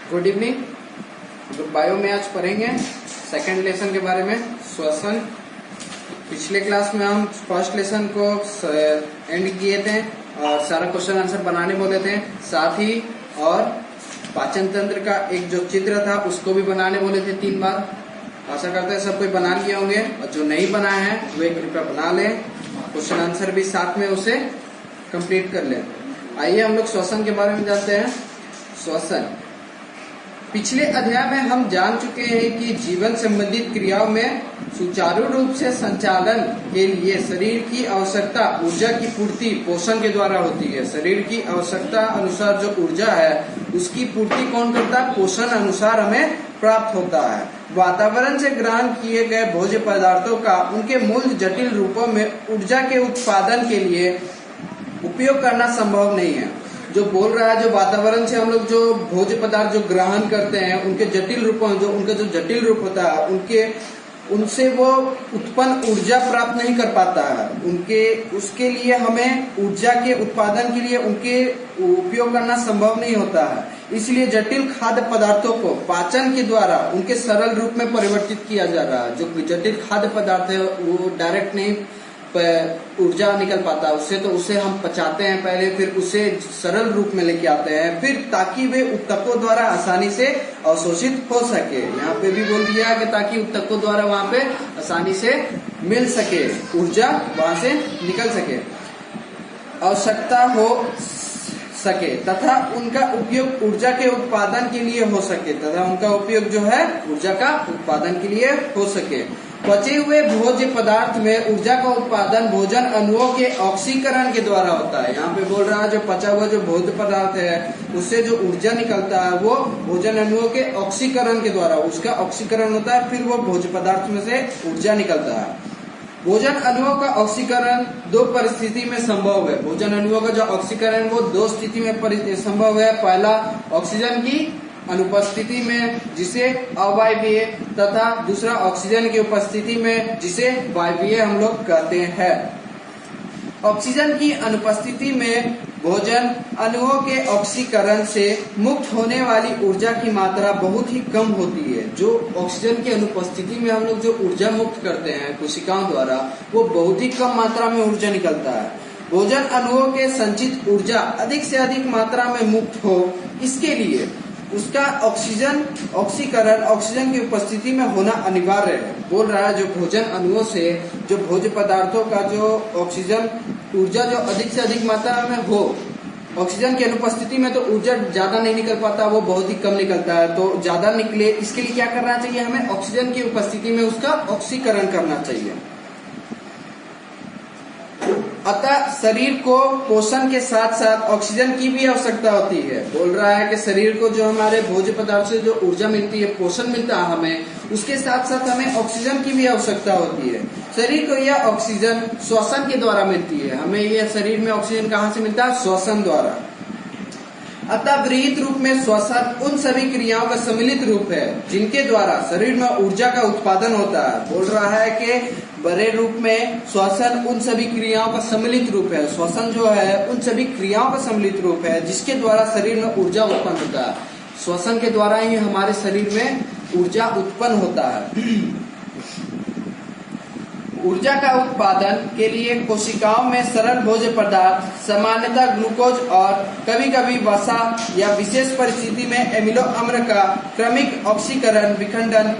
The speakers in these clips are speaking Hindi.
Good evening. तो बायो में आज पढ़ेंगे सेकंड लेसन के बारे में, श्वसन। पिछले क्लास में हम फर्स्ट लेसन को एंड किए थे और सारा क्वेश्चन आंसर बनाने बोले थे, साथ ही और पाचन तंत्र का एक जो चित्र था उसको भी बनाने बोले थे 3 बार। आशा करते हैं सब कोई बना लिए होंगे और जो नहीं बनाए हैं वे कृपया बना लें, क्वेश्चन आंसर भी साथ में उसे कंप्लीट कर लें। आइए हम लोग श्वसन के बारे में जानते हैं। श्वसन, पिछले अध्याय में हम जान चुके हैं कि जीवन संबंधित क्रियाओं में सुचारू रूप से संचालन के लिए शरीर की आवश्यकता ऊर्जा की पूर्ति पोषण के द्वारा होती है। शरीर की आवश्यकता अनुसार जो ऊर्जा है उसकी पूर्ति कौन करता है? पोषण अनुसार हमें प्राप्त होता है। वातावरण से ग्रहण किए गए भोज्य पदार्थों का उनके मूल जटिल रूपों में ऊर्जा के उत्पादन के लिए उपयोग करना संभव नहीं है। जो बोल रहा है, जो वातावरण से हम लोग जो भोज्य पदार्थ जो ग्रहण करते हैं उनके जटिल रूपों, जो उनका जो जटिल रूप होता है उनसे वो उत्पन्न ऊर्जा प्राप्त नहीं कर पाता है। उसके लिए हमें ऊर्जा के उत्पादन के लिए उनके उपयोग करना संभव नहीं होता है। इसलिए जटिल खाद्य पदार्थों को पाचन के द्वारा उनके सरल रूप में परिवर्तित किया जा रहा है। जो जटिल खाद्य पदार्थ है वो डायरेक्ट नहीं ऊर्जा निकल पाता उससे, तो उसे हम पचाते हैं पहले, फिर उसे सरल रूप में लेके आते हैं, फिर ताकि वे उत्तकों द्वारा आसानी से अवशोषित हो सके। यहाँ पे भी बोल दिया है कि ताकि उत्तकों द्वारा वहाँ पे आसानी से मिल सके, ऊर्जा वहाँ से निकल सके, आवश्यकता हो सके तथा उनका उपयोग ऊर्जा के उत्पादन के लिए हो सके, तथा उनका उपयोग जो है ऊर्जा का उत्पादन के लिए हो सके। पचे हुए भोज्य पदार्थ में ऊर्जा का उत्पादन भोजन अणुओं के ऑक्सीकरण के द्वारा होता है। यहाँ पे बोल रहा है जो पचा हुआ जो भोज्य पदार्थ है उससे जो ऊर्जा निकलता है वो भोजन अणुओं के ऑक्सीकरण के द्वारा उसका ऑक्सीकरण होता है, फिर वो भोज्य पदार्थ में से ऊर्जा निकलता है। भोजन अणुओं का ऑक्सीकरण 2 परिस्थिति में संभव है। भोजन अणुओं का जो ऑक्सीकरण वो 2 स्थिति में संभव है। पहला, ऑक्सीजन की अनुपस्थिति में जिसे अवायवीय, तथा दूसरा ऑक्सीजन की उपस्थिति में जिसे वायवीय हम लोग कहते हैं। ऑक्सीजन की अनुपस्थिति में भोजन अणुओं के ऑक्सीकरण से मुक्त होने वाली ऊर्जा की मात्रा बहुत ही कम होती है। जो ऑक्सीजन की अनुपस्थिति में हम लोग जो ऊर्जा मुक्त करते हैं कोशिकाओं द्वारा वो बहुत ही कम मात्रा में ऊर्जा निकलता है। भोजन अणुओं के संचित ऊर्जा अधिक से अधिक मात्रा में मुक्त हो, इसके लिए उसका ऑक्सीकरण ऑक्सीजन की उपस्थिति में होना अनिवार्य है। बोल रहा है जो भोजन अणुओं से जो भोज्य पदार्थों का जो ऑक्सीजन ऊर्जा जो अधिक से अधिक मात्रा में हो, ऑक्सीजन की अनुपस्थिति में तो ऊर्जा ज्यादा नहीं निकल पाता, वो बहुत ही कम निकलता है। तो ज्यादा निकले इसके लिए क्या करना चाहिए? हमें ऑक्सीजन की उपस्थिति में उसका ऑक्सीकरण करना चाहिए। अतः शरीर को पोषण के साथ साथ ऑक्सीजन की भी आवश्यकता होती है। बोल रहा है कि शरीर को जो हमारे भोज्य पदार्थ से जो ऊर्जा मिलती है, पोषण मिलता है हमें, उसके साथ साथ हमें ऑक्सीजन की भी आवश्यकता होती है। शरीर को यह ऑक्सीजन श्वसन के द्वारा मिलती है। हमें यह शरीर में ऑक्सीजन कहाँ से मिलता है? श्वसन द्वारा। अतः विरहित रूप में श्वसन उन सभी क्रियाओं का सम्मिलित रूप है जिनके द्वारा शरीर में ऊर्जा का उत्पादन होता है। बोल रहा है कि बड़े रूप में श्वसन उन सभी क्रियाओं का सम्मिलित रूप है। श्वसन जो है उन सभी क्रियाओं का सम्मिलित रूप है जिसके द्वारा शरीर में ऊर्जा उत्पन्न होता है। श्वसन के द्वारा ही हमारे शरीर में ऊर्जा उत्पन्न होता है। ऊर्जा का उत्पादन के लिए कोशिकाओं में सरल भोज्य पदार्थ, सामान्यतः ग्लूकोज और कभी कभी वसा या विशेष परिस्थिति में एमिनो अम्ल का क्रमिक ऑक्सीकरण विघटन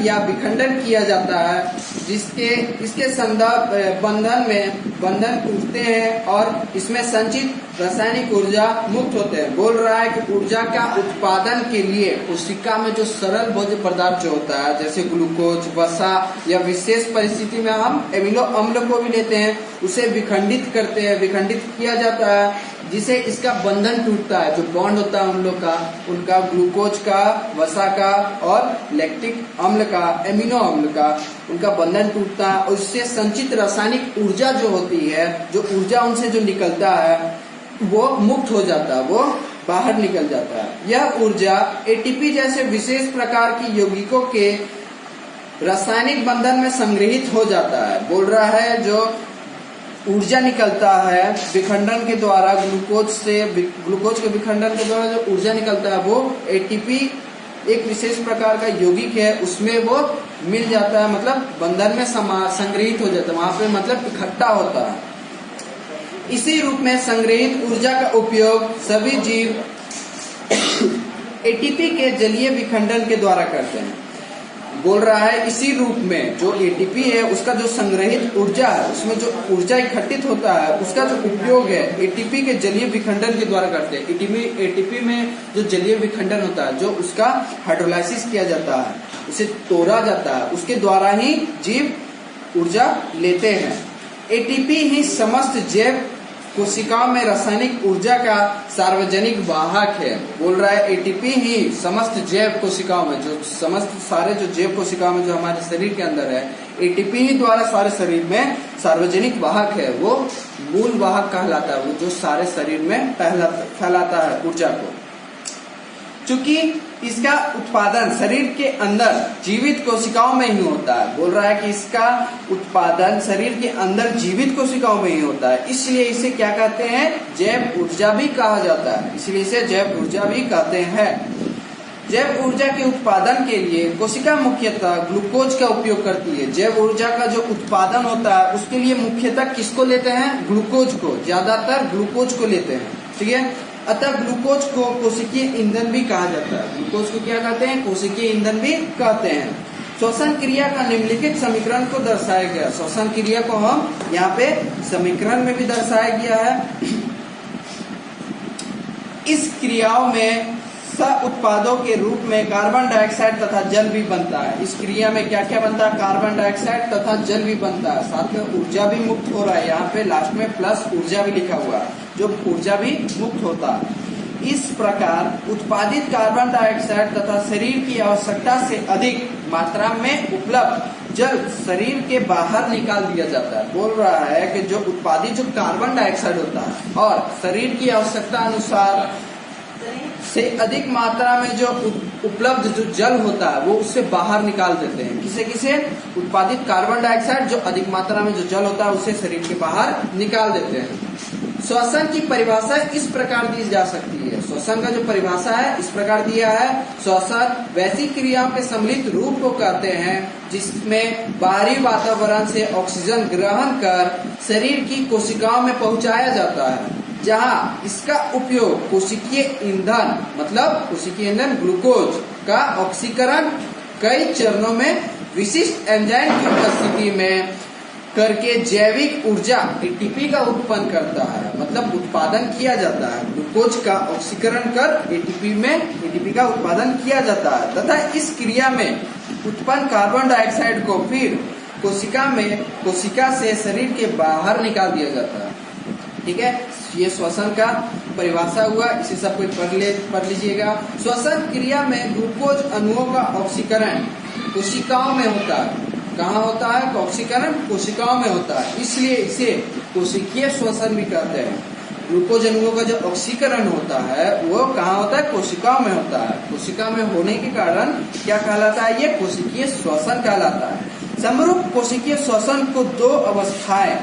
या विखंडन किया जाता है, जिसके इसके संदर्भ बंधन टूटते हैं और इसमें संचित रासायनिक ऊर्जा मुक्त होते हैं। बोल रहा है कि ऊर्जा का उत्पादन के लिए कोशिका में जो सरल भोज्य पदार्थ जो होता है जैसे ग्लूकोज, वसा या विशेष परिस्थिति में हम एमिनो अम्ल को भी लेते हैं, उसे विखंडित करते हैं, विखंडित किया जाता है जिसे इसका बंधन टूटता है। जो बॉन्ड होता है उन लोग का, उनका ग्लूकोज का, वसा का और लैक्टिक अम्ल का, एमिनो अम्ल का, उनका बंधन टूटता है और उससे संचित रासायनिक ऊर्जा जो होती है, जो ऊर्जा उनसे जो निकलता है वो मुक्त हो जाता है, वो बाहर निकल जाता है। यह ऊर्जा एटीपी जैसे विशेष प्रकार की यौगिकों के रासायनिक बंधन में संग्रहित हो जाता है। बोल रहा है जो ऊर्जा निकलता है विखंडन के द्वारा, ग्लूकोज के विखंडन के द्वारा जो ऊर्जा निकलता है वो एटीपी एक विशेष प्रकार का यौगिक है, उसमें वो मिल जाता है, मतलब बंधन में संग्रहित हो जाता है, वहां पे मतलब इकट्ठा होता है। इसी रूप में संग्रहित ऊर्जा का उपयोग सभी जीव एटीपी के जलीय विखंडन के द्वारा करते हैं। बोल रहा है इसी रूप में जो एटीपी है उसका जो संग्रहित ऊर्जा है, उसमें जो ऊर्जा इकट्ठित होता है उसका जो उपयोग है एटीपी के जलीय विखंडन के द्वारा करते हैं। एटीपी में जो जलीय विखंडन होता है, जो उसका हाइड्रोलाइसिस किया जाता है, उसे तोड़ा जाता है, उसके द्वारा ही जीव ऊर्जा लेते हैं। एटीपी ही समस्त जैव कोशिकाओं में रासायनिक ऊर्जा का सार्वजनिक वाहक है। बोल रहा है एटीपी ही समस्त जैव कोशिकाओं में, जो समस्त सारे जो जैव कोशिकाओं में जो हमारे शरीर के अंदर है, एटीपी ही द्वारा सारे शरीर में सार्वजनिक वाहक है, वो मूल वाहक कहलाता है, वो जो सारे शरीर में फैलाता है ऊर्जा को। चूंकि इसका उत्पादन शरीर के अंदर जीवित कोशिकाओं में ही होता है। बोल रहा है कि इसका उत्पादन शरीर के अंदर जीवित कोशिकाओं में ही होता है, इसलिए इसे क्या कहते हैं, जैव ऊर्जा भी कहा जाता है, इसलिए इसे जैव ऊर्जा भी कहते हैं। जैव ऊर्जा के उत्पादन के लिए कोशिका मुख्यतः ग्लूकोज का उपयोग करती है। जैव ऊर्जा का जो उत्पादन होता है उसके लिए मुख्यतः किसको लेते हैं, ग्लूकोज को, ज्यादातर ग्लूकोज को लेते हैं, ठीक है। अतः ग्लूकोज को कोशिकीय ईंधन भी कहा जाता है। ग्लूकोज को क्या कहते हैं, कोशिकीय ईंधन भी कहते हैं। श्वसन क्रिया का निम्नलिखित समीकरण को दर्शाया गया। श्वसन क्रिया को हम यहाँ पे समीकरण में भी दर्शाया गया है। इस क्रियाओं में सह उत्पादों के रूप में कार्बन डाइऑक्साइड तथा जल भी बनता है। इस क्रिया में क्या क्या बनता है, कार्बन डाइऑक्साइड तथा जल भी बनता है, साथ में ऊर्जा भी मुक्त हो रहा है, यहाँ पे लास्ट में प्लस ऊर्जा भी लिखा हुआ है, जो ऊर्जा भी मुक्त होता है। इस प्रकार उत्पादित कार्बन डाइऑक्साइड तथा शरीर की आवश्यकता से अधिक मात्रा में उपलब्ध जल शरीर के बाहर निकाल दिया जाता है। बोल रहा है कि जो उत्पादित जो कार्बन डाइऑक्साइड होता है और शरीर की आवश्यकता अनुसार से अधिक मात्रा में जो उपलब्ध जो जल होता है वो उससे बाहर निकाल देते हैं। किसे उत्पादित कार्बन डाइऑक्साइड जो अधिक मात्रा में जो जल होता है उसे शरीर के बाहर निकाल देते हैं। श्वसन की परिभाषा इस प्रकार दी जा सकती है। श्वसन का जो परिभाषा है इस प्रकार दिया है, श्वसन वैसी क्रियाओं के सम्मिलित रूप को कहते हैं जिसमें बाहरी वातावरण से ऑक्सीजन ग्रहण कर शरीर की कोशिकाओं में पहुंचाया जाता है, जहां इसका उपयोग कोशिकीय ईंधन मतलब कोशिकीय ईंधन ग्लूकोज का ऑक्सीकरण कई चरणों में विशिष्ट एंजाइम की उपस्थिति में करके जैविक ऊर्जा एटीपी का उत्पन्न करता है, मतलब उत्पादन किया जाता है। ग्लूकोज का ऑक्सीकरण कर एटीपी का उत्पादन किया जाता है तथा इस क्रिया में उत्पन्न कार्बन डाइऑक्साइड को फिर कोशिका से शरीर के बाहर निकाल दिया जाता है। ठीक है, ये श्वसन का परिभाषा हुआ, इसे सब कुछ पढ़ लीजिएगा। श्वसन क्रिया में ग्लूकोज अणुओं का ऑक्सीकरण कोशिकाओं में होता है। कहाँ होता है, ऑक्सीकरण कोशिकाओं में होता है, इसलिए इसे कोशिकीय श्वसन भी कहते हैं। ग्लूकोज अणुओं का जो ऑक्सीकरण होता है वो कहाँ होता है, कोशिकाओं में होता है। कोशिका में होने के कारण क्या कहलाता है, ये कोशिकीय श्वसन कहलाता है। समरूप कोशिकीय श्वसन को दो अवस्थाएं,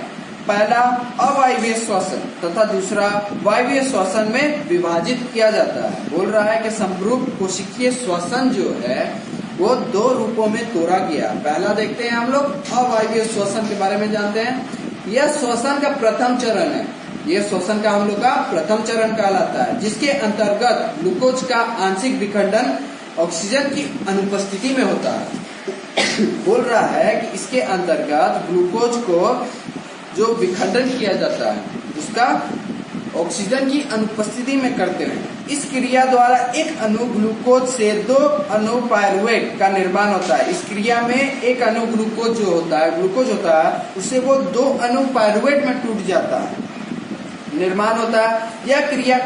पहला अवायवीय श्वसन तथा दूसरा वायवीय श्वसन में विभाजित किया जाता है। बोल रहा है कि समरूप कोशिकीय श्वसन जो है वो दो रूपों में तोड़ा गया। पहला देखते हैं हम लोग अवायवीय श्वसन के बारे में जानते हैं। यह श्वसन का प्रथम चरण है, यह श्वसन का हम लोग का प्रथम चरण कहलाता है, जिसके अंतर्गत ग्लूकोज का आंशिक विखंडन ऑक्सीजन की अनुपस्थिति में होता है। बोल रहा है कि इसके अंतर्गत ग्लूकोज को जो विखंडन किया जाता है उसका ऑक्सीजन की अनुपस्थिति में करते हैं। इस क्रिया द्वारा एक अणु ग्लूकोज से दो अणु पायरुवेट का निर्माण होता है। इस क्रिया में एक अणु ग्लूकोज होता है उससे वो दो अणु पायरुवेट में टूट जाता है, निर्माण होता है। यह क्रिया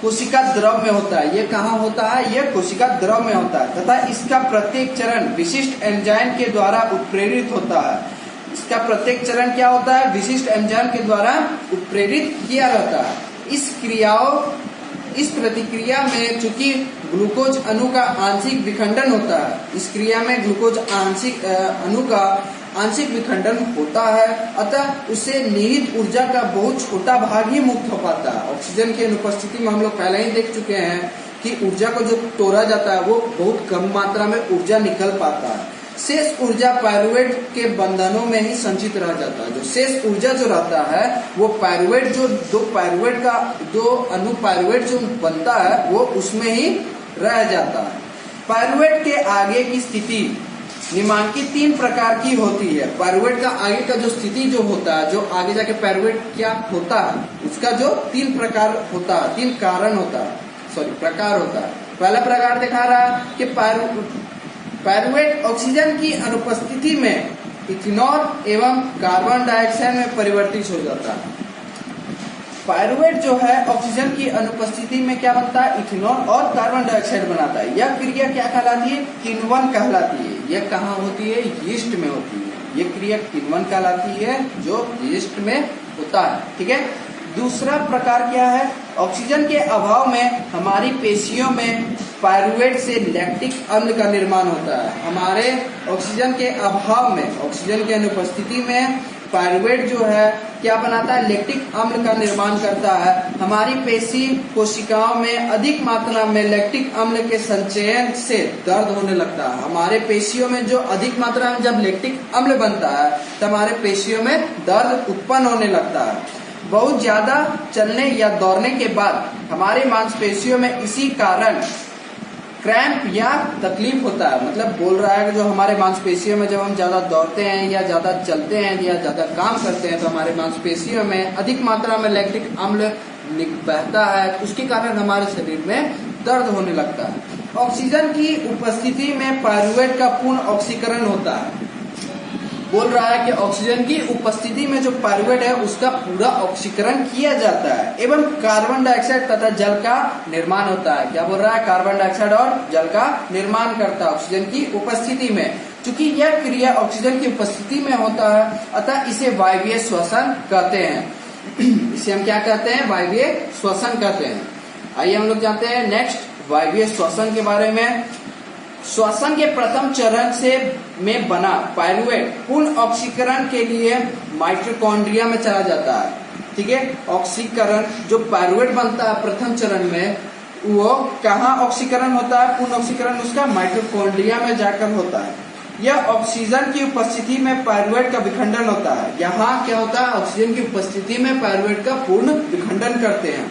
कोशिका द्रव में होता है। ये कहाँ होता है, यह कोशिका द्रव में होता है तथा इसका प्रत्येक चरण विशिष्ट एंजाइम के द्वारा उत्प्रेरित होता है। इसका प्रत्येक चरण क्या होता है, विशिष्ट एंजाइम के द्वारा उत्प्रेरित किया रहता है। इस प्रतिक्रिया में चूंकि ग्लूकोज अणु का आंशिक विखंडन होता है, इस क्रिया में ग्लूकोज अणु का आंशिक विखंडन होता है, अतः उससे निहित ऊर्जा का बहुत छोटा भाग ही मुक्त हो पाता है। ऑक्सीजन की अनुपस्थिति में हम लोग पहले ही देख चुके हैं कि ऊर्जा को जो तोड़ा जाता है वो बहुत कम मात्रा में ऊर्जा निकल पाता है। शेष ऊर्जा पायरुवेट के बंधनों में ही संचित रह जाता है। जो शेष ऊर्जा जो रहता है वो पायरुवेट जो दो अणु पायरुवेट जो बनता है वो उसमें ही रह जाता है। पायरुवेट के आगे की स्थिति निम्नलिखित 3 प्रकार की होती है। पायरुवेट का आगे का जो स्थिति जो होता है, जो आगे जाके पायरुवेट क्या होता है उसका जो 3 प्रकार होता है, 3 प्रकार होता है। पहला प्रकार दिखा रहा है कि पायरुवेट ऑक्सीजन की अनुपस्थिति में इथेनॉल एवं कार्बन डाइऑक्साइड में परिवर्तित हो जाता है। पायरुवेट जो है ऑक्सीजन की अनुपस्थिति में क्या बनता है, इथेनॉल और कार्बन डाइऑक्साइड बनाता है। यह क्रिया क्या कहलाती है, किण्वन कहलाती है। यह कहाँ होती है, यीस्ट में होती है। यह क्रिया किण्वन कहलाती है जो यीस्ट में होता है। ठीक है। दूसरा प्रकार क्या है, ऑक्सीजन के अभाव में हमारी पेशियों में पायरुवेट से लैक्टिक अम्ल का निर्माण होता है। हमारे ऑक्सीजन के अभाव में, ऑक्सीजन की अनुपस्थिति में पायरुवेट जो है क्या बनाता है, लैक्टिक अम्ल का निर्माण करता है। हमारी पेशी कोशिकाओं में अधिक मात्रा में लैक्टिक अम्ल के संचयन से दर्द होने लगता है। हमारे पेशियों में जो अधिक मात्रा में जब लैक्टिक अम्ल बनता है तो हमारे पेशियों में दर्द उत्पन्न होने लगता है। बहुत ज्यादा चलने या दौड़ने के बाद हमारी मांसपेशियों में इसी कारण क्रैम्प या तकलीफ होता है। मतलब बोल रहा है कि जो हमारे मांसपेशियों में जब हम ज्यादा दौड़ते हैं या ज्यादा चलते हैं या ज्यादा काम करते हैं तो हमारे मांसपेशियों में अधिक मात्रा में लैक्टिक अम्ल बहता है, उसके कारण हमारे शरीर में दर्द होने लगता है। ऑक्सीजन की उपस्थिति में पायरुवेट का पूर्ण ऑक्सीकरण होता है। बोल रहा है कि ऑक्सीजन की उपस्थिति में जो पायरुवेट है उसका पूरा ऑक्सीकरण किया जाता है एवं कार्बन डाइऑक्साइड तथा जल का निर्माण होता है। क्या बोल रहा है, कार्बन डाइऑक्साइड और जल का निर्माण करता है ऑक्सीजन की उपस्थिति में। चूंकि यह क्रिया ऑक्सीजन की उपस्थिति में होता है अतः इसे वायवीय श्वसन कहते हैं। इसे हम क्या कहते हैं, वायवीय श्वसन कहते हैं। आइए हम लोग जानते हैं नेक्स्ट वायवीय श्वसन के बारे में। श्वसन के प्रथम चरण से में बना पायरुवेट पूर्ण ऑक्सीकरण के लिए माइटोकॉन्ड्रिया में चला जाता है। ठीक है। ऑक्सीकरण जो पायरुवेट बनता है प्रथम चरण में वो कहाँ ऑक्सीकरण होता है, पूर्ण ऑक्सीकरण उसका माइटोकॉन्ड्रिया में जाकर होता है। यह ऑक्सीजन की उपस्थिति में पायरुवेट का विखंडन होता है। यहाँ क्या होता है, ऑक्सीजन की उपस्थिति में पायरुवेट का पूर्ण विखंडन करते हैं।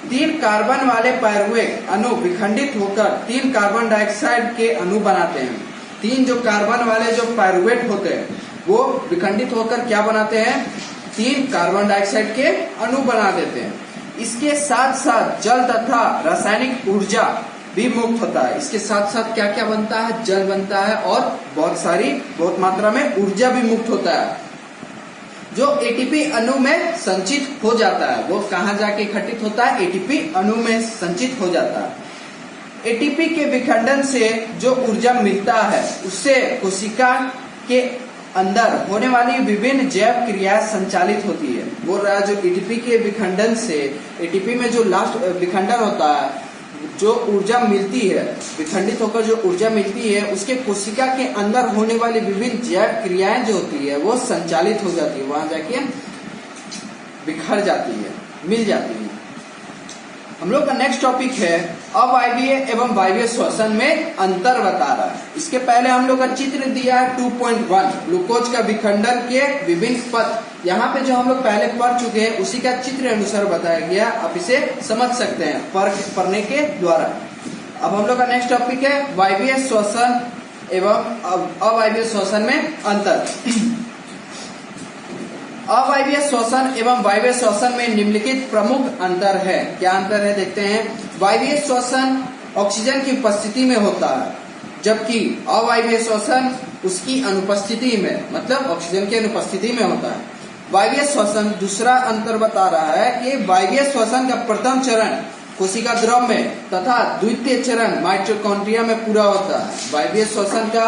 3 कार्बन वाले पायरुवेट अणु विखंडित होकर 3 कार्बन डाइऑक्साइड के अणु बनाते हैं। 3 जो कार्बन वाले जो पायरुवेट होते हैं वो विखंडित होकर क्या बनाते हैं, 3 कार्बन डाइऑक्साइड के अणु बना देते हैं। इसके साथ साथ जल तथा रासायनिक ऊर्जा भी मुक्त होता है। इसके साथ साथ क्या क्या बनता है, जल बनता है और बहुत मात्रा में ऊर्जा भी मुक्त होता है जो एटीपी अणु में संचित हो जाता है। वो कहाँ जाके इकट्ठित होता है, एटीपी अणु में संचित हो जाता है। एटीपी के विखंडन से जो ऊर्जा मिलता है उससे कोशिका के अंदर होने वाली विभिन्न जैव क्रियाएं संचालित होती है। बोल रहा है जो एटीपी के विखंडन से, एटीपी में जो लास्ट विखंडन होता है, जो ऊर्जा मिलती है, विखंडित होकर जो ऊर्जा मिलती है उसके कोशिका के अंदर होने वाली विभिन्न जैव क्रियाएं जो होती है वो संचालित हो जाती है, वहां जाके बिखर जाती है, मिल जाती है। हम लोग का नेक्स्ट टॉपिक है अवायवीय एवं वायवीय श्वसन में अंतर बता रहा है। इसके पहले हम लोग का चित्र दिया है 2.1 ग्लूकोज का विखंडन के विभिन्न पथ। यहाँ पे जो हम लोग पहले पढ़ चुके हैं उसी का चित्र अनुसार बताया गया, आप इसे समझ सकते हैं पढ़ने के द्वारा। अब हम लोग का नेक्स्ट टॉपिक है वायवीय श्वसन एवं अवायवीय श्वसन में अंतर। अवायवीय श्वसन एवं वायवीय श्वसन में निम्नलिखित प्रमुख अंतर है। क्या अंतर है देखते हैं। वायवीय श्वसन ऑक्सीजन की उपस्थिति में होता है जबकि अवायवीय श्वसन उसकी अनुपस्थिति में, मतलब ऑक्सीजन की अनुपस्थिति में होता है। वायवीय श्वसन दूसरा अंतर बता रहा है कि वायवीय श्वसन का प्रथम चरण कोशिका द्रव में तथा द्वितीय चरण माइटोकॉन्ड्रिया में पूरा होता है। वायवीय श्वसन का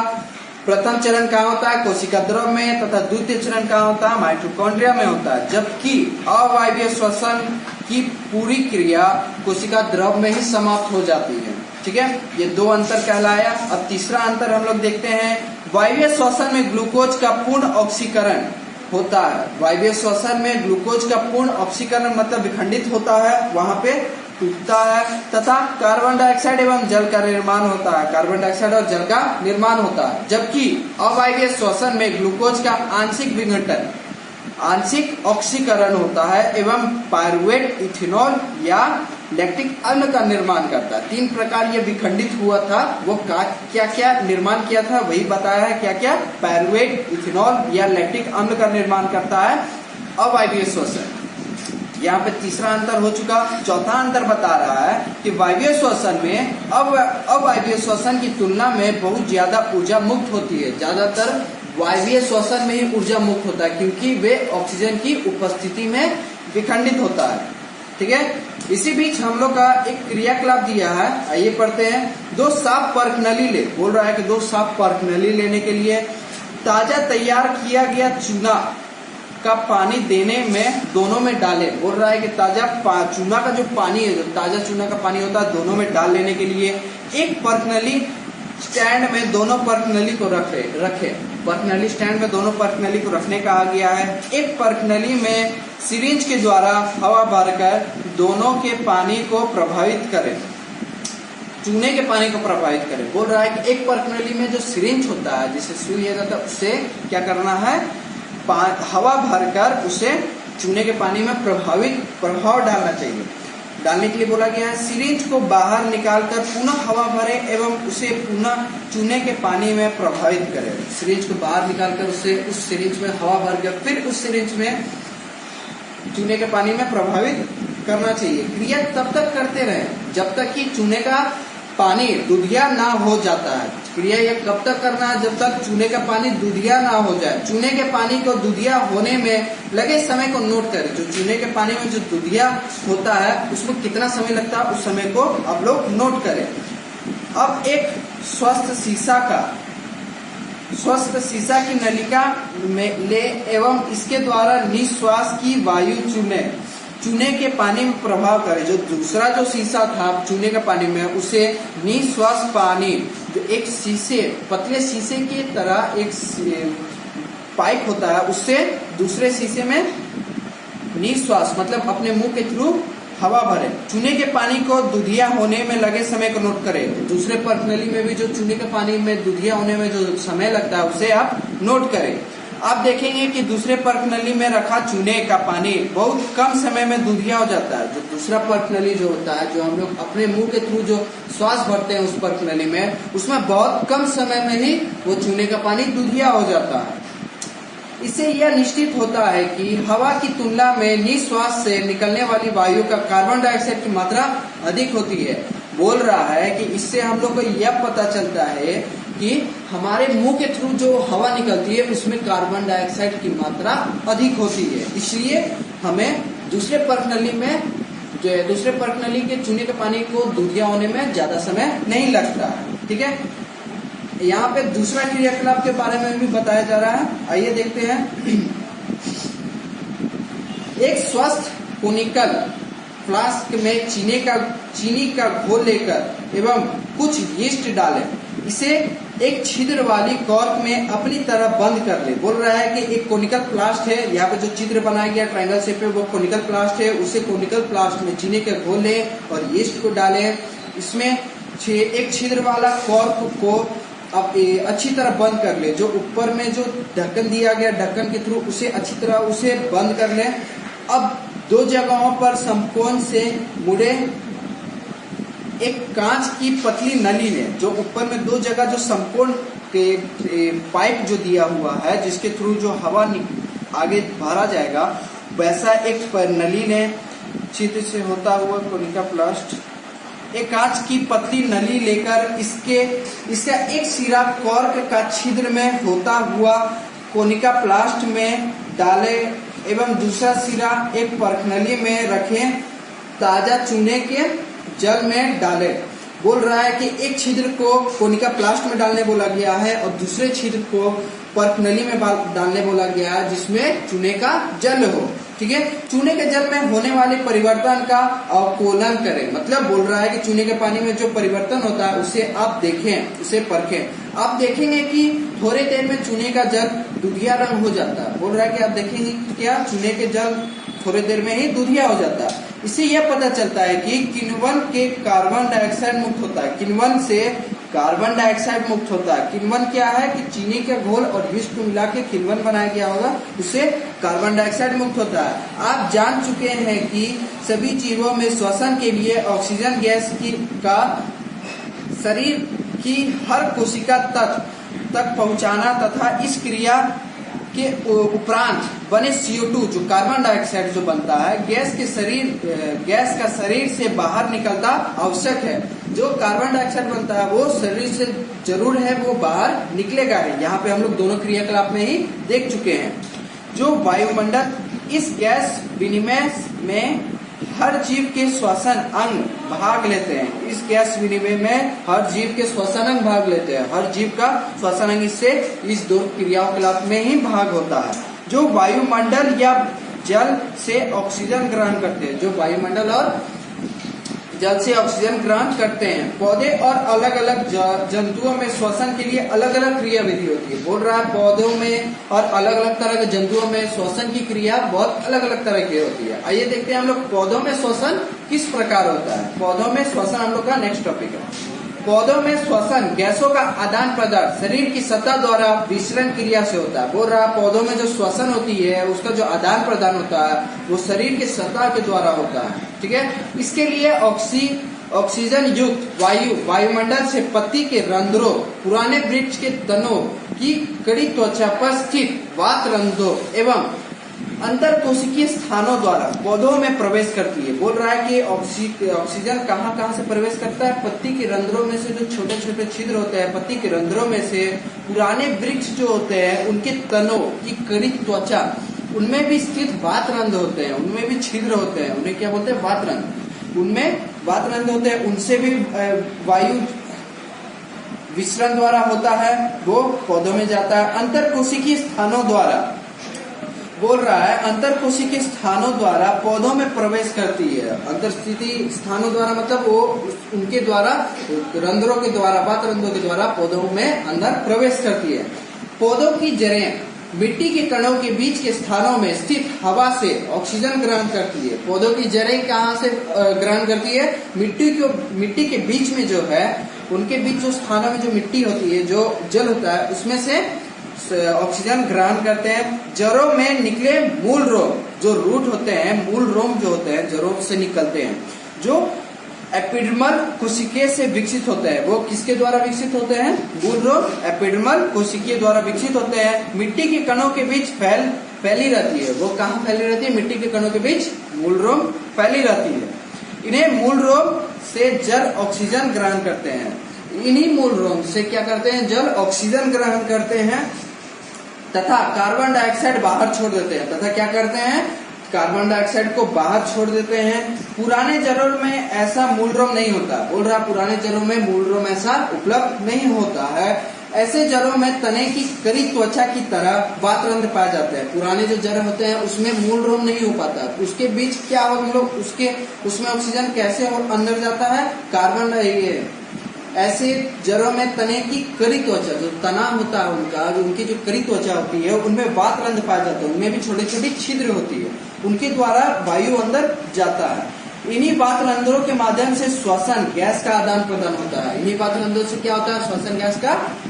प्रथम चरण कहाँ होता है, कोशिका द्रव में, तथा द्वितीय चरण कहाँ होता है, माइटोकॉन्ड्रिया में होता है। जबकि अवायवीय श्वसन की पूरी क्रिया कोशिका द्रव में ही समाप्त हो जाती है। ठीक है, ये 2 अंतर कहलाया। अब तीसरा अंतर हम लोग देखते हैं वायवीय श्वसन में ग्लूकोज का पूर्ण ऑक्सीकरण होता है। वायवीय श्वसन में ग्लूकोज का पूर्ण ऑक्सीकरण मतलब विखंडित होता है, वहां पे टूटता है तथा कार्बन डाइऑक्साइड एवं जल का निर्माण होता है। कार्बन डाइऑक्साइड और जल का निर्माण होता है। जबकि अवायवीय श्वसन में ग्लूकोज का आंशिक विघटन, आंशिक ऑक्सीकरण होता है एवं पायरुवेट, इथेनॉल या लैक्टिक अम्ल का निर्माण करता है। 3 प्रकार ये विखंडित हुआ था, वो क्या क्या निर्माण किया था वही बताया है। क्या क्या? पायरुवेट, इथेनॉल या लैक्टिक अम्ल का निर्माण करता है अवायवीय श्वसन। यहाँ पे तीसरा अंतर हो चुका। चौथा अंतर बता रहा है कि वायवीय श्वसन में अवायवीय श्वसन की तुलना में बहुत ज्यादा ऊर्जा मुक्त होती है। ज्यादातर वायवीय श्वसन में ही ऊर्जा मुक्त होता है क्योंकि वे ऑक्सीजन की उपस्थिति में विखंडित होता है। ठीक है। इसी बीच हम लोग का एक क्रियाकलाप दिया है, आइए पढ़ते हैं। 2 साफ पर्कनली ले, बोल रहा है कि 2 साफ पर्कनली लेने के लिए ताजा तैयार किया गया चूना का पानी देने में दोनों में डाले। बोल रहा है कि ताजा चूना का जो पानी है, जो ताजा चूना का पानी होता है, दोनों में डाल लेने के लिए एक पर्कनली स्टैंड में दोनों पर्कनली को रखे। पर्कनली स्टैंड में दोनों पर्कनली को रखने कहा गया है। एक पर्कनली में सिरिंज के द्वारा हवा भरकर दोनों के पानी को प्रभावित करें, चूने के पानी को प्रभावित करें। बोल रहा है कि एक पर्कनली में जो सिरिंज होता है, जिसे सुई लिया जाता है, उससे क्या करना है? हवा भरकर उसे चूने के पानी में प्रभाव डालना चाहिए। डालने के लिए बोला गया है सिरिंज को बाहर निकालकर पुनः हवा भरे एवं उसे पुनः चूने के पानी में प्रभावित करें। सिरिंज को बाहर निकालकर उसे उस सिरिंज में हवा भरकर फिर उस सिरिंज में चूने के पानी में प्रभावित करना चाहिए। क्रिया तब तक करते रहे जब तक कि चूने का पानी दूधिया ना हो जाता है। क्रिया ये कब तक करना है? जब तक चूने का पानी दूधिया ना हो जाए। चूने के पानी को दूधिया होने में लगे समय को नोट करें। जो चूने के पानी में जो दूधिया होता है उसमें कितना समय लगता है, उस समय को आप लोग नोट करें। अब एक स्वस्थ शीशा की नलिका में ले एवं इसके द्वारा निश्वास की वायु चूने के पानी में प्रभाव करे। जो दूसरा जो शीशा था चूने के पानी में, उसे निश्वास पानी, जो एक शीशे, पतले शीशे की तरह एक पाइप होता है, उससे दूसरे शीशे में निश्वास मतलब अपने मुंह के थ्रू हवा भरे। चूने के पानी को दूधिया होने में लगे समय को नोट करें। दूसरे पर्कनली में भी जो चूने के पानी में दूधिया होने में जो समय लगता है उसे आप नोट करें। आप देखेंगे कि दूसरे पर्कनली में रखा चूने का पानी बहुत कम समय में दूधिया हो जाता है। जो दूसरा पर्कनली जो होता है, जो हम लोग अपने मुंह के थ्रू जो श्वास भरते हैं उस पर्कनली में, उसमें बहुत कम समय में ही वो चूने का पानी दूधिया हो जाता है। इससे यह निश्चित होता है कि हवा की तुलना में निश्वास से निकलने वाली वायु का कार्बन डाइऑक्साइड की मात्रा अधिक होती है। बोल रहा है कि इससे हम लोग को यह पता चलता है कि हमारे मुंह के थ्रू जो हवा निकलती है उसमें कार्बन डाइऑक्साइड की मात्रा अधिक होती है। इसलिए हमें दूसरे पर्कनली के चूने के पानी को दूधिया होने में ज्यादा समय नहीं लगता है। ठीक है। यहाँ पे दूसरा क्रियाकलाप के बारे में भी बताया जा रहा है, आइए देखते हैं। एक स्वस्थ कोनिकल फ्लास्क में चीनी का घोल लेकर एवं कुछ यीस्ट डालें। इसे एक छिद्र वाली कॉर्क में अपनी तरह बंद कर ले। बोल रहा है कि एक कोनिकल प्लास्ट है, यहाँ पे जो चित्र बनाया गया ट्रायंगल शेप में वो कोनिकल प्लास्ट है। उसे कोनिकल प्लास्ट में चीनी का घोल ले और यीस्ट को डाले। इसमें एक छिद्र वाला कॉर्क को अब अच्छी तरह बंद कर ले। जो ऊपर में जो ढक्कन दिया गया, ढक्कन के थ्रू उसे अच्छी तरह उसे बंद कर ले। अब 2 जगहों पर समकोण से मुड़े एक कांच की पतली नली में, जो ऊपर में 2 जगह जो समकोण के पाइप जो दिया हुआ है जिसके थ्रू जो हवा आगे भरा जाएगा, वैसा एक नली ने छिद्र से होता हुआ कोनिका प्लास्ट, एक कांच की पतली नली लेकर इसका एक सिरा कॉर्क का छिद्र में होता हुआ कोनिका प्लास्ट में डाले एवं दूसरा सिरा एक पर्कनली में रखें। ताजा चूने के जल में डाले। बोल रहा है कि एक छिद्र को कोनिका प्लास्ट में डालने बोला गया है और दूसरे छिद्र को पर्कनली में डालने बोला गया है जिसमें चूने का जल हो। ठीक है। चूने के जल में होने वाले परिवर्तन का अवलोकन करें, मतलब बोल रहा है कि चूने के पानी में जो परिवर्तन होता है उसे आप देखें, उसे परखें। आप देखेंगे कि थोड़े देर में चूने का जल दूधिया रंग हो जाता है। बोल रहा है कि आप देखेंगे क्या चूने के जल थोड़े देर में ही दूधिया हो जाता है। इससे यह पता चलता है कि किण्वन के कार्बन डाइऑक्साइड मुक्त होता है, किण्वन से कार्बन डाइऑक्साइड मुक्त होता है। किण्वन क्या है कि चीनी का घोल और विष को मिला के किण्वन बनाया गया होगा, उससे कार्बन डाइऑक्साइड मुक्त होता है। आप जान चुके हैं कि सभी जीवों में श्वसन के लिए ऑक्सीजन गैस का शरीर की हर कोशिका तक पहुंचाना तथा इस क्रिया के उपरांत बने CO2 जो कार्बन डाइऑक्साइड जो बनता है गैस का शरीर से बाहर निकलता आवश्यक है। जो कार्बन डाइऑक्साइड बनता है वो शरीर से जरूर है वो बाहर निकलेगा है। यहाँ पे हम लोग दोनों क्रियाकलाप में ही देख चुके हैं। जो वायुमंडल इस गैस विनिमय में हर जीव के श्वसन अंग भाग लेते हैं। इस गैस विनिमय में हर जीव के श्वसन अंग भाग लेते हैं। हर जीव का श्वसन अंग इससे इस दो क्रियाकलाप में ही भाग होता है। जो वायुमंडल या जल से ऑक्सीजन ग्रहण करते हैं, जो वायुमंडल और जल से ऑक्सीजन ग्रहण करते हैं। पौधे और अलग अलग जंतुओं में श्वसन के लिए अलग अलग क्रिया विधि होती है। बोल रहा है पौधों में और अलग अलग तरह के जंतुओं में श्वसन की क्रिया बहुत अलग अलग तरह की होती है। आइए देखते हैं हम लोग पौधों में श्वसन किस प्रकार होता है। पौधों में श्वसन हम लोग का नेक्स्ट टॉपिक है। पौधों में श्वसन गैसों का आदान प्रदान शरीर की सतह द्वारा विसरण क्रिया से होता है। बोल रहा है पौधों में जो श्वसन होती है उसका जो आदान प्रदान होता है वो शरीर की सतह के द्वारा होता है। ठीक है। इसके लिए ऑक्सीजन युक्त वायुमंडल से पत्ती के रंध्रों, पुराने वृक्ष के तनों की कड़ी त्वचा पर स्थित वात रंध्रों एवं अंतर कोशिकीय स्थानों द्वारा पौधों में प्रवेश करती है। बोल रहा है कि ऑक्सीजन कहाँ से प्रवेश करता है? पत्ती के रंध्रों में से जो छोटे छोटे छिद्र होते हैं, पत्ती के रंध्रों में से पुराने वृक्ष जो होते हैं उनके तनों की कड़ी त्वचा, उनमें भी स्थित वात रंध्र होते हैं, उनमें भी छिद्र होते हैं, उन्हें क्या बोलते हैं? वात रंध्र। उनमें वात रंध्र होते हैं, उनसे भी वायु विसरण द्वारा होता है, वो पौधों में जाता है। अंतर कोशिकीय स्थानों द्वारा बोल रहा है अंतर कोशिकीय स्थानों द्वारा पौधों में प्रवेश करती है। अंतरस्थिति स्थानों द्वारा मतलब वो उनके द्वारा रंध्रों के द्वारा, वात रंध्रों के द्वारा पौधों में अंदर प्रवेश करती है। पौधों की जड़ें मिट्टी के कणों के बीच के स्थानों में स्थित हवा से ऑक्सीजन ग्रहण करती है। पौधों की जड़ें कहाँ से ग्रहण करती है? मिट्टी के बीच में जो है, उनके बीच जो स्थानों में जो मिट्टी होती है, जो जल होता है, उसमें से ऑक्सीजन ग्रहण करते हैं। जड़ों में निकले मूल रोम, जो रूट होते हैं, मूल रोम जो होते हैं जड़ों से निकलते हैं, जो एपिडर्मल कोशिकीय से विकसित होते हैं। वो किसके द्वारा विकसित होते हैं? मूल रोम एपिडर्मल कोशिकीय द्वारा विकसित होते हैं। मिट्टी के कणों के बीच फैली रहती है। वो कहाँ फैली रहती है? मिट्टी के कणों के बीच मूल रोम फैली रहती है। इन्हें मूल रोम से जल ऑक्सीजन ग्रहण करते हैं। इन्हीं मूल रोम से क्या करते हैं? जल ऑक्सीजन ग्रहण करते हैं तथा कार्बन डाइऑक्साइड बाहर छोड़ देते हैं। तथा क्या करते हैं? कार्बन डाइऑक्साइड को बाहर छोड़ देते हैं। पुराने जड़ों में ऐसा मूल रोम नहीं होता। बोल रहा पुराने जड़ों में मूल रोम ऐसा उपलब्ध नहीं होता है। ऐसे जड़ों में तने की कड़ी त्वचा की तरह वात रंध्र पाए जाते हैं। पुराने जो जड़ होते हैं उसमें मूल रोम नहीं हो पाता। उसके बीच क्या हो, हम लोग उसमें ऑक्सीजन कैसे अंदर जाता है? कार्बन ऐसे जड़ों में तने की कड़ी त्वचा, जो तना होता है उनका, जो उनकी जो कड़ी त्वचा होती है, उनमें वात रंध्र पाया जाता है। उनमें भी छोटी छोटी छिद्र होती है, उनके द्वारा वायु अंदर जाता है। इन्हीं वात रंध्रों के माध्यम से श्वसन गैस का आदान प्रदान होता है। इन्हीं वात रंध्रों से क्या होता है? श्वसन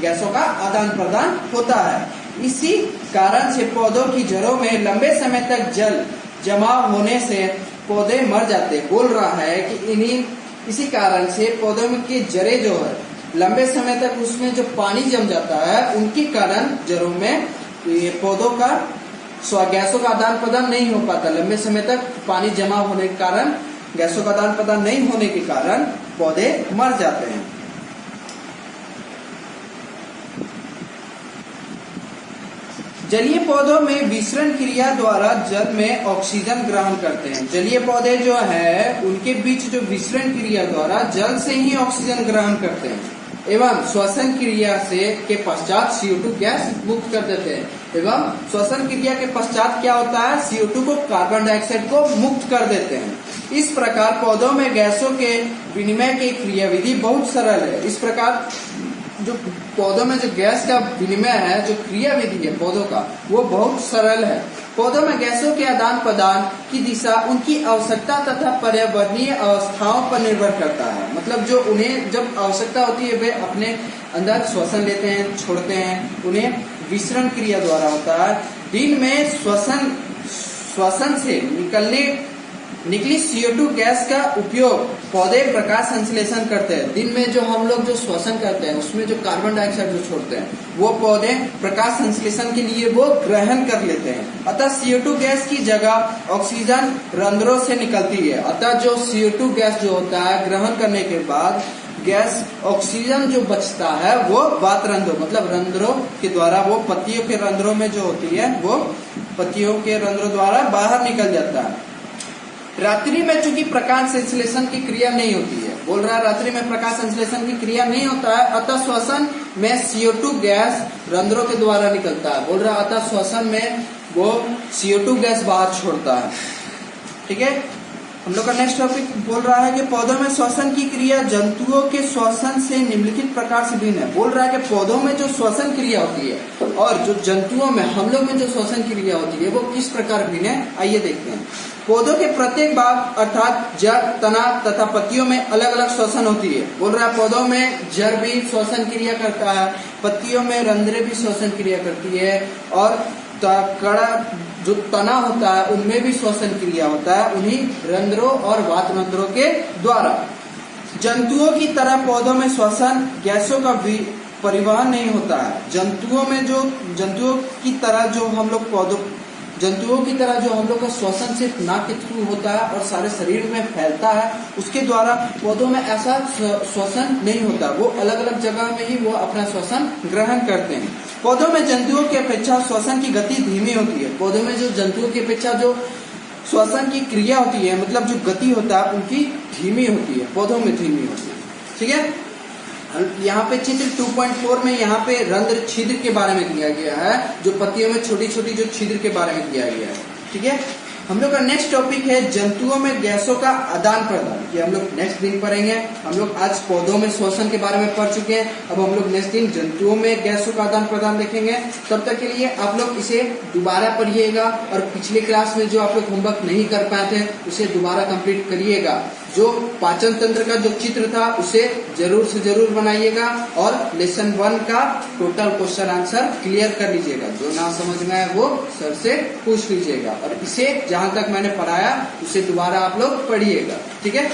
गैसों का आदान प्रदान होता है। इसी कारण से पौधों की जड़ों में लंबे समय तक जल जमा होने से पौधे मर जाते। बोल रहा है कि इसी कारण से पौधों में की जड़ें जो है लंबे समय तक उसमें जो पानी जम जाता है, उनके कारण जड़ों में पौधों का गैसों का आदान प्रदान नहीं हो पाता। लंबे समय तक पानी जमा होने के कारण, गैसों का आदान प्रदान नहीं होने के कारण पौधे मर जाते हैं। जलीय पौधों में विसरण क्रिया द्वारा जल में ऑक्सीजन ग्रहण करते हैं। जलीय पौधे जो है उनके बीच जो विसरण क्रिया द्वारा जल से ही ऑक्सीजन ग्रहण करते हैं एवं श्वसन क्रिया से के पश्चात CO2 गैस मुक्त कर देते हैं। एवं श्वसन क्रिया के पश्चात क्या होता है, CO2 को कार्बन डाइऑक्साइड को मुक्त कर देते हैं। इस प्रकार पौधों में गैसों के विनिमय की क्रियाविधि बहुत सरल है। इस प्रकार जो पौधों में जो गैस का विनिमय है, जो क्रियाविधि है पौधों का, वो बहुत सरल है। पौधों में गैसों के आदान प्रदान की दिशा उनकी आवश्यकता तथा पर्यावरणीय अवस्थाओं पर निर्भर करता है। मतलब जो उन्हें जब आवश्यकता होती है वे अपने अंदर श्वसन लेते हैं, छोड़ते हैं, उन्हें विसरण क्रिया द्वारा होता है। दिन में श्वसन से निकली CO2 गैस का उपयोग पौधे प्रकाश संश्लेषण करते हैं। दिन में जो हम लोग जो श्वसन करते हैं उसमें जो कार्बन डाइऑक्साइड जो छोड़ते हैं वो पौधे प्रकाश संश्लेषण के लिए वो ग्रहण कर लेते हैं। अतः CO2 गैस की जगह ऑक्सीजन रंध्रों से निकलती है। अतः जो CO2 गैस जो होता है ग्रहण करने के बाद गैस ऑक्सीजन जो बचता है वो वात रंध्रों मतलब रंध्रों के द्वारा, वो पत्तियों के रंध्रों में जो होती है वो पत्तियों के रंध्रों द्वारा बाहर निकल जाता है। रात्रि में चूंकि प्रकाश संश्लेषण की क्रिया नहीं होती है, बोल रहा है रात्रि में प्रकाश संश्लेषण की क्रिया नहीं होता है, अतः श्वसन में CO2 गैस रंध्रों के द्वारा निकलता है। बोल रहा है अतः श्वसन में वो CO2 गैस बाहर छोड़ता है। ठीक है, हम लोग का नेक्स्ट टॉपिक बोल रहा है कि पौधों में श्वसन की क्रिया जंतुओं के श्वसन से निम्नलिखित प्रकार से भिन्न है। बोल रहा है कि पौधों में जो श्वसन क्रिया होती है और जो जंतुओं में, हम लोग में जो श्वसन क्रिया होती है वो किस प्रकार भिन्न है, आइए देखते हैं। पौधों के प्रत्येक भाग अर्थात जड़, तना तथा पत्तियों में अलग अलग श्वसन होती है। बोल रहा है पौधों में जड़ भी श्वसन क्रिया करता है, पत्तियों में रंध्रे भी श्वसन क्रिया करती है, और कड़ा जो तना होता है उनमें भी श्वसन क्रिया होता है, उन्हीं रंध्रों और वात रंध्रों के द्वारा। जंतुओं की तरह पौधों में श्वसन गैसों का परिवहन नहीं होता है। जंतुओं की तरह जो हम लोग का श्वसन सिर्फ नाक के थ्रू होता है और सारे शरीर में फैलता है, उसके द्वारा पौधों में ऐसा श्वसन नहीं होता। वो अलग अलग जगह में ही वो अपना श्वसन ग्रहण करते हैं। पौधों में जंतुओं की अपेक्षा श्वसन की गति धीमी होती है। पौधों में जो जंतुओं की अपेक्षा जो श्वसन की क्रिया होती है, मतलब जो गति होता है उनकी धीमी होती है, पौधों में धीमी होती है। ठीक है, यहाँ पे चित्र 2.4 में यहाँ पे रंध्र छिद्र के बारे में दिया गया है, जो पत्तियों में छोटी छोटी जो छिद्र के बारे में दिया गया है। ठीक है, हम लोग का नेक्स्ट टॉपिक है जंतुओं में गैसों का आदान प्रदान। ये हम लोग नेक्स्ट दिन पढ़ेंगे। हम लोग आज पौधों में श्वसन के बारे में पढ़ चुके हैं, अब हम लोग नेक्स्ट दिन जंतुओं में गैसों का आदान प्रदान देखेंगे। तब तक के लिए आप लोग इसे दोबारा पढ़िएगा और पिछले क्लास में जो आप लोग होमवर्क नहीं कर पाए थे उसे दोबारा कंप्लीट करिएगा। जो पाचन तंत्र का जो चित्र था उसे जरूर से जरूर बनाइएगा और लेसन 1 का टोटल क्वेश्चन आंसर क्लियर कर लीजिएगा। जो ना समझ में आए वो सर से पूछ लीजिएगा और इसे जहां तक मैंने पढ़ाया उसे दोबारा आप लोग पढ़िएगा। ठीक है।